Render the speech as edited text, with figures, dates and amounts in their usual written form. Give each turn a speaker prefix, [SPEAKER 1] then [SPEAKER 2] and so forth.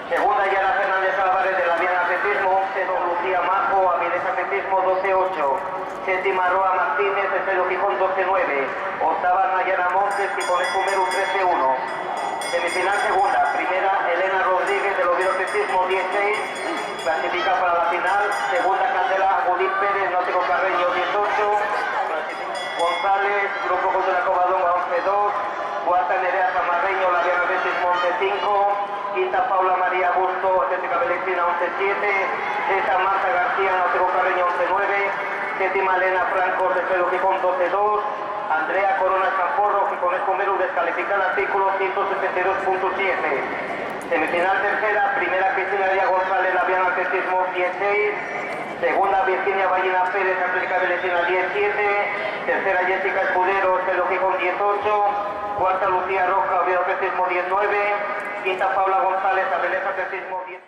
[SPEAKER 1] Segunda, Yana Fernández Álvarez de la Viana Atletismo. Sexto, Lucía Majo, Avilés Atletismo 12-8. Séptima, Roa Martínez, Estero Gijón 12-9. Octava, Nayara Montes, Gijones Cumeru 13-1. Semifinal segunda. Primera, Elena Rodríguez del Oviedo Atletismo 16. Clasifica para la final. Segunda, Candela Judith Pérez, Náutico Carreño 18. González, Grupo Cultural Covadonga 11-2. Cuarta, Nerea Zamarreño, la Viana Atletismo 11-5. Quinta, Paula María Augusto, Atlética Belecina 11-7. Sexta, Marta García, Náutico Carreño 11-9. Séptima, Elena Franco, Estero Gijón 12-2. Andrea Corona Champorro, Gijones Comeru, descalifica el artículo 172.7. Semifinal tercera, primera, Cristina Díaz González, la Viana Atletismo 16. Segunda, Virginia Ballina Pérez, Atlética Belecina 17. Tercera, Jessica Escudero, Estero Gijón 18. Cuarta, Lucía Roca, Oviedo Atletismo 19. Quinta, Paula González, Avilés Atletismo 10.